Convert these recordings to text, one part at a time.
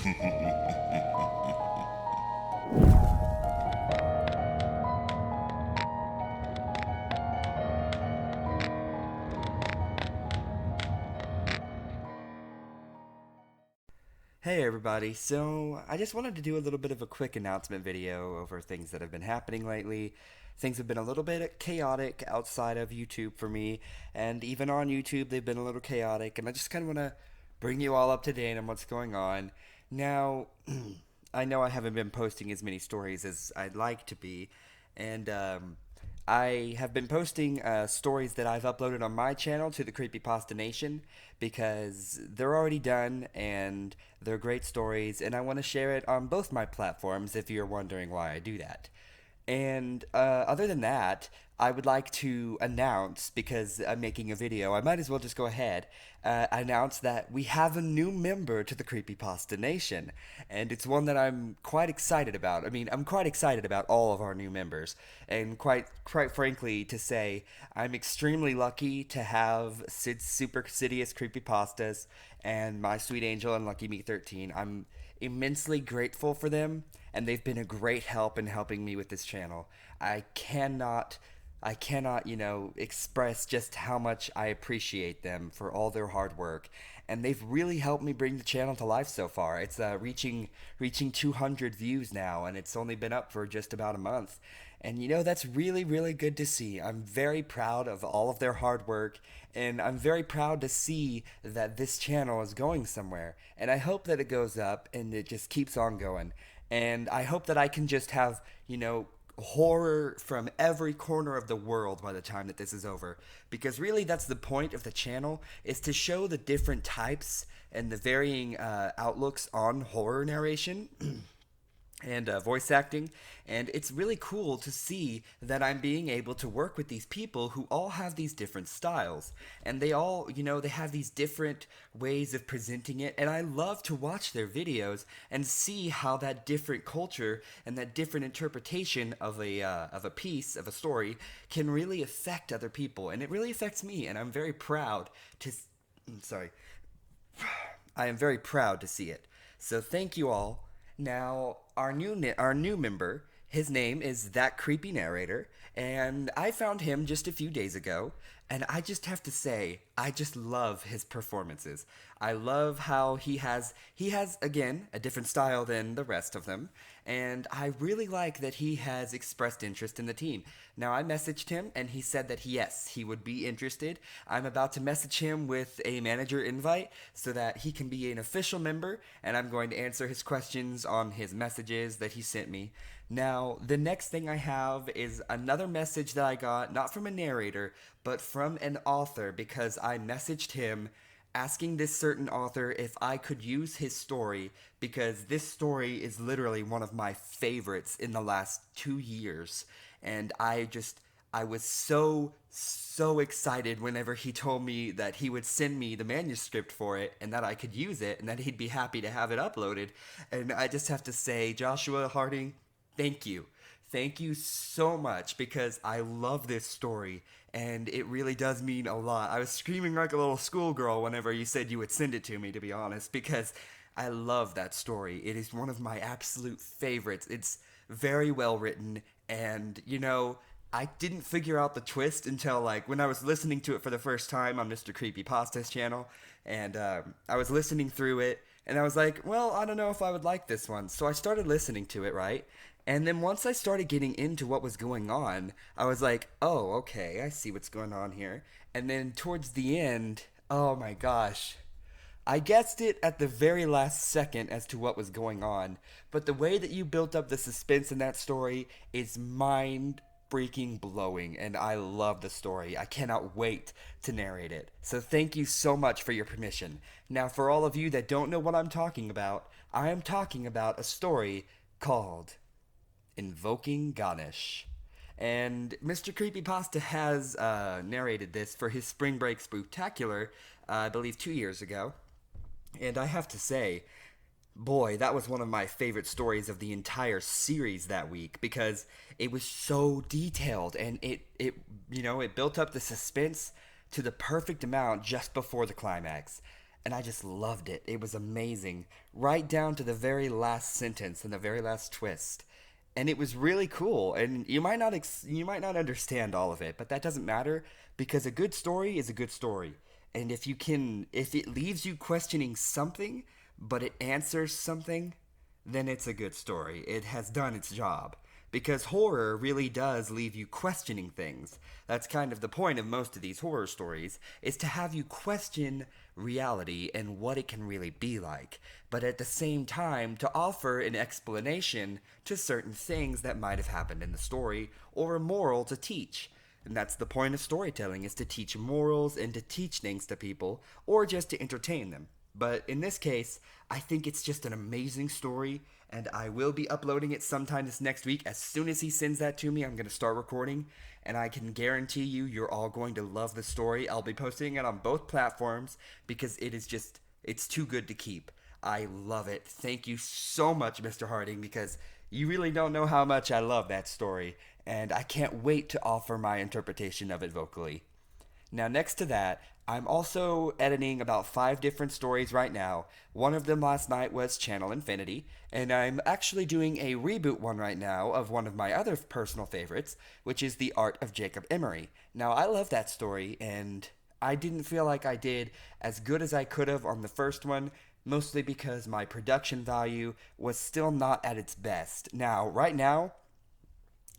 Hey everybody, so I just wanted to do a little bit of a quick announcement video over things that have been happening lately. Things have been a little bit chaotic outside of YouTube for me, and even on YouTube they've been a little chaotic, and I just kind of want to bring you all up to date on what's going on. Now, I know I haven't been posting as many stories as I'd like to be, and I have been posting stories that I've uploaded on my channel to the Creepypasta Nation because they're already done and they're great stories, and I want to share it on both my platforms if you're wondering why I do that. And other than that, I would like to announce, because I'm making a video, I might as well just go ahead, announce that we have a new member to the Creepypasta Nation. And it's one that I'm quite excited about. I mean, I'm quite excited about all of our new members. And quite frankly, to say, I'm extremely lucky to have Sid's Super Sidious Creepypastas and My Sweet Angel and Lucky Me 13. I'm immensely grateful for them, and they've been a great help in helping me with this channel. I cannot, express just how much I appreciate them for all their hard work, and they've really helped me bring the channel to life so far. It's reaching 200 views now, and it's only been up for just about a month. And that's really, really good to see. I'm very proud of all of their hard work, and I'm very proud to see that this channel is going somewhere. And I hope that it goes up and it just keeps on going. And I hope that I can just have, horror from every corner of the world by the time that this is over, because really that's the point of the channel, is to show the different types and the varying outlooks on horror narration and voice acting. And it's really cool to see that I'm being able to work with these people who all have these different styles, and they all, they have these different ways of presenting it, and I love to watch their videos and see how that different culture and that different interpretation of a piece of a story can really affect other people, and it really affects me, and I'm very proud to sorry I am very proud to see it. So thank you all. Now, our new member, his name is That Creepy Narrator, and I found him just a few days ago, and I just have to say, I just love his performances. I love how he has again a different style than the rest of them, and I really like that he has expressed interest in the team. Now, I messaged him and he said that yes, he would be interested. I'm about to message him with a manager invite so that he can be an official member, and I'm going to answer his questions on his messages that he sent me. Now, the next thing I have is another message that I got, not from a narrator, but from an author, because I messaged him asking this certain author if I could use his story, because this story is literally one of my favorites in the last 2 years. And I was so excited whenever he told me that he would send me the manuscript for it and that I could use it and that he'd be happy to have it uploaded. And I just have to say, Joshua Harding, thank you. Thank you so much, because I love this story and it really does mean a lot. I was screaming like a little schoolgirl whenever you said you would send it to me, to be honest, because I love that story. It is one of my absolute favorites. It's very well written, and I didn't figure out the twist until like when I was listening to it for the first time on Mr. Creepypasta's channel, and I was listening through it, and I was like, well, I don't know if I would like this one. So I started listening to it, right? And then once I started getting into what was going on, I was like, oh, okay, I see what's going on here. And then towards the end, oh my gosh, I guessed it at the very last second as to what was going on, but the way that you built up the suspense in that story is mind freaking blowing, and I love the story. I cannot wait to narrate it. So thank you so much for your permission. Now, for all of you that don't know what I'm talking about, I am talking about a story called Invoking Ganesh. And Mr. Creepypasta has narrated this for his Spring Break Spooktacular, I believe 2 years ago. And I have to say, boy, that was one of my favorite stories of the entire series that week, because it was so detailed, and it built up the suspense to the perfect amount just before the climax. and I just loved it. It was amazing, right down to the very last sentence and the very last twist. And it was really cool. And you might not understand all of it, but that doesn't matter because a good story is a good story. And if it leaves you questioning something, but it answers something, then it's a good story. It has done its job. Because horror really does leave you questioning things. That's kind of the point of most of these horror stories, is to have you question reality and what it can really be like, but at the same time to offer an explanation to certain things that might have happened in the story, or a moral to teach. And that's the point of storytelling, is to teach morals and to teach things to people, or just to entertain them. But in this case, I think it's just an amazing story, and I will be uploading it sometime this next week. As soon as he sends that to me, I'm going to start recording, and I can guarantee you're all going to love the story. I'll be posting it on both platforms because it's too good to keep. I love it. Thank you so much, Mr. Harding, because you really don't know how much I love that story, and I can't wait to offer my interpretation of it vocally. Now, next to that, I'm also editing about 5 different stories right now. One of them last night was Channel Infinity, and I'm actually doing a reboot one right now of one of my other personal favorites, which is The Art of Jacob Emery. Now, I love that story, and I didn't feel like I did as good as I could have on the first one, mostly because my production value was still not at its best. Now, right now,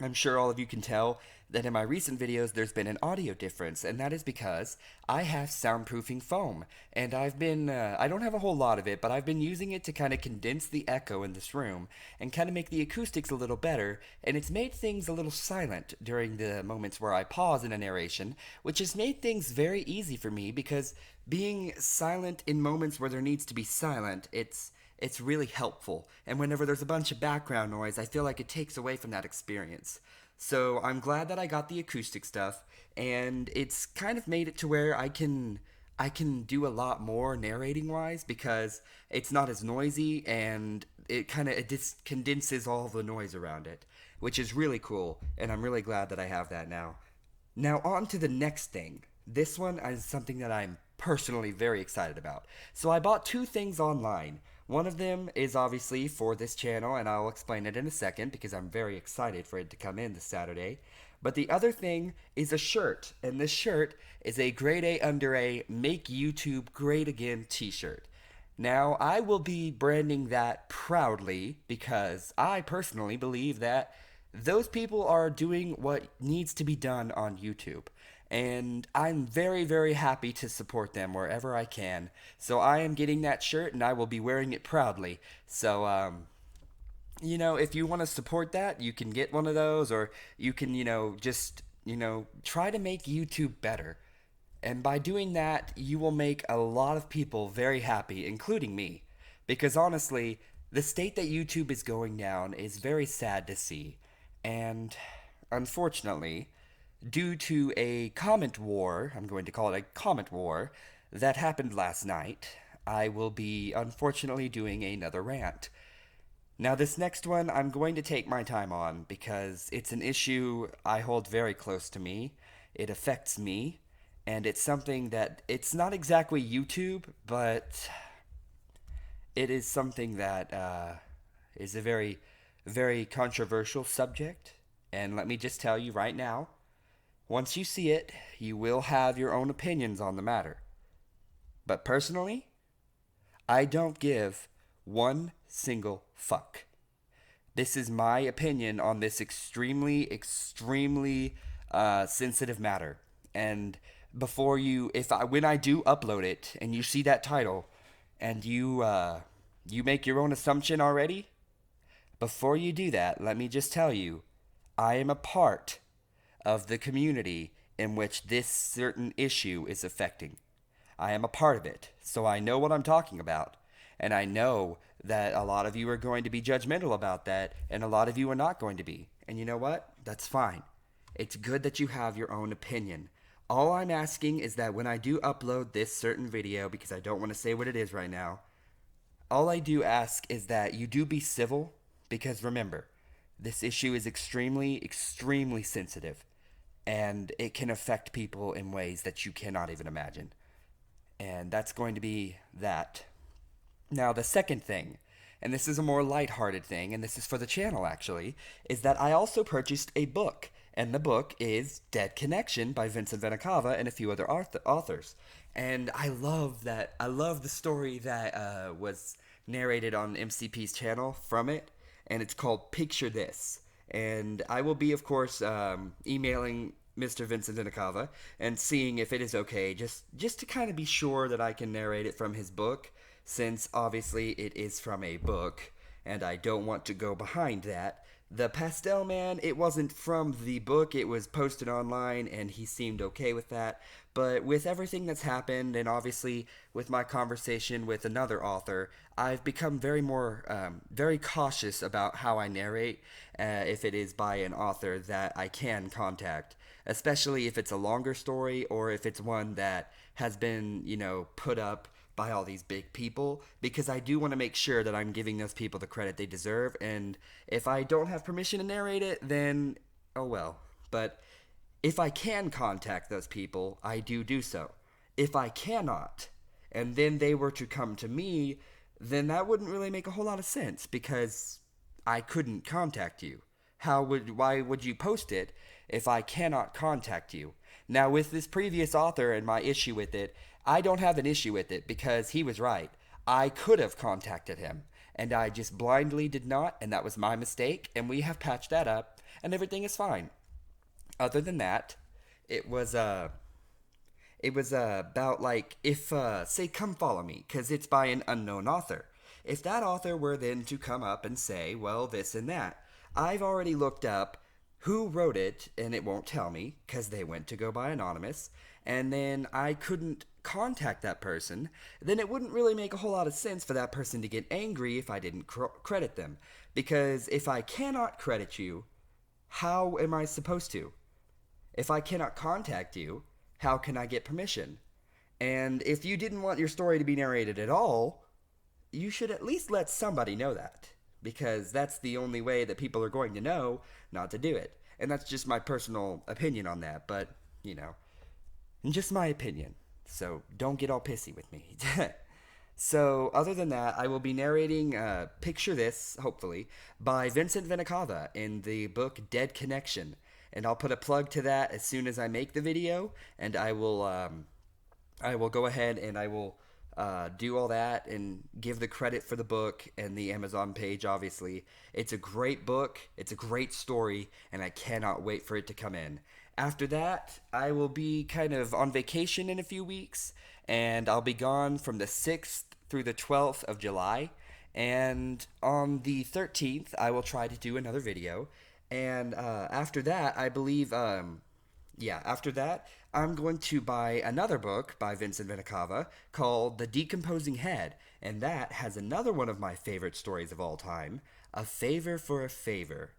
I'm sure all of you can tell that in my recent videos there's been an audio difference, and that is because I have soundproofing foam, and I don't have a whole lot of it, but I've been using it to kind of condense the echo in this room and kind of make the acoustics a little better, and it's made things a little silent during the moments where I pause in a narration, which has made things very easy for me because being silent in moments where there needs to be silent, it's really helpful. And whenever there's a bunch of background noise, I feel like it takes away from that experience. So I'm glad that I got the acoustic stuff, and it's kind of made it to where I can do a lot more narrating wise because it's not as noisy, and it just condenses all the noise around it, which is really cool, and I'm really glad that I have that now. Now, on to the next thing. This one is something that I'm personally very excited about. So, I bought 2 things online. One of them is obviously for this channel, and I'll explain it in a second because I'm very excited for it to come in this Saturday. But the other thing is a shirt, and this shirt is a Grade A Under A Make YouTube Great Again t shirt. Now, I will be branding that proudly because I personally believe that those people are doing what needs to be done on YouTube. And I'm very, very happy to support them wherever I can. So I am getting that shirt and I will be wearing it proudly. So, if you want to support that, you can get one of those, or you can, just, try to make YouTube better. And by doing that, you will make a lot of people very happy, including me. Because honestly, the state that YouTube is going down is very sad to see. And unfortunately, due to a comment war, I'm going to call it a comment war, that happened last night, I will be unfortunately doing another rant. Now, this next one I'm going to take my time on because it's an issue I hold very close to me. It affects me, and it's something that it's not exactly YouTube, but it is something that is a very, very controversial subject. And let me just tell you right now, once you see it, you will have your own opinions on the matter. But personally, I don't give one single fuck. This is my opinion on this extremely, extremely sensitive matter. And when I do upload it and you see that title and you make your own assumption already, before you do that, let me just tell you, I am a part of the community in which this certain issue is affecting. I am a part of it, so I know what I'm talking about. And I know that a lot of you are going to be judgmental about that, and a lot of you are not going to be. And you know what? That's fine. It's good that you have your own opinion. All I'm asking is that when I do upload this certain video, because I don't want to say what it is right now, all I do ask is that you do be civil, because remember, this issue is extremely, extremely sensitive, and it can affect people in ways that you cannot even imagine. And that's going to be that. Now, the second thing, and this is a more lighthearted thing, and this is for the channel actually, is that I also purchased a book. And the book is Dead Connection by Vincent Venicava and a few other authors. And I love that. I love the story that was narrated on MCP's channel from it. And it's called Picture This. And I will be, of course, emailing Mr. Vincent Venicava and seeing if it is okay, just to kind of be sure that I can narrate it from his book, since obviously it is from a book, and I don't want to go behind that. The Pastel Man, it wasn't from the book, it was posted online, and he seemed okay with that. But with everything that's happened, and obviously with my conversation with another author, I've become very cautious about how I narrate, if it is by an author that I can contact, especially if it's a longer story or if it's one that has been, put up by all these big people, because I do want to make sure that I'm giving those people the credit they deserve, and if I don't have permission to narrate it, then oh well. But if I can contact those people, I do so. If I cannot, and then they were to come to me, then that wouldn't really make a whole lot of sense, because I couldn't contact you. Why would you post it if I cannot contact you? Now, with this previous author and my issue with it, I don't have an issue with it because he was right. I could have contacted him, and I just blindly did not, and that was my mistake, and we have patched that up, and everything is fine. Other than that, it was about, like, if say Come Follow Me, because it's by an unknown author. If that author were then to come up and say, well, this and that, I've already looked up who wrote it, and it won't tell me because they went to go by anonymous, and then I couldn't contact that person, then it wouldn't really make a whole lot of sense for that person to get angry if I didn't credit them. Because if I cannot credit you, how am I supposed to? If I cannot contact you, how can I get permission? And if you didn't want your story to be narrated at all, you should at least let somebody know that. Because that's the only way that people are going to know not to do it. And that's just my personal opinion on that, but, just my opinion. So don't get all pissy with me. So, other than that, I will be narrating Picture This, hopefully, by Vincent Venicava in the book Dead Connection. And I'll put a plug to that as soon as I make the video, and I will go ahead and I will do all that and give the credit for the book and the Amazon page, obviously. It's a great book, it's a great story, and I cannot wait for it to come in. After that, I will be kind of on vacation in a few weeks, and I'll be gone from the 6th through the 12th of July. And on the 13th, I will try to do another video. And after that, I believe, after that, I'm going to buy another book by Vincent Venicava called The Decomposing Head. And that has another one of my favorite stories of all time, A Favor for a Favor.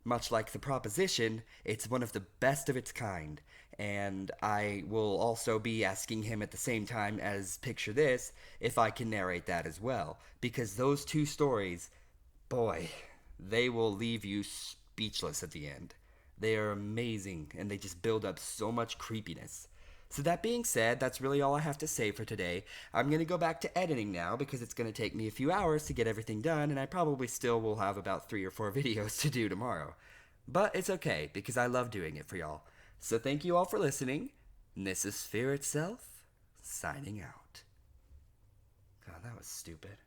Much like The Proposition, it's one of the best of its kind, and I will also be asking him at the same time as Picture This if I can narrate that as well, because those two stories, boy, they will leave you speechless at the end. They are amazing, and they just build up so much creepiness. So that being said, that's really all I have to say for today. I'm going to go back to editing now because it's going to take me a few hours to get everything done, and I probably still will have about 3 or 4 videos to do tomorrow. But it's okay, because I love doing it for y'all. So thank you all for listening. This is Fear Itself, signing out. God, that was stupid.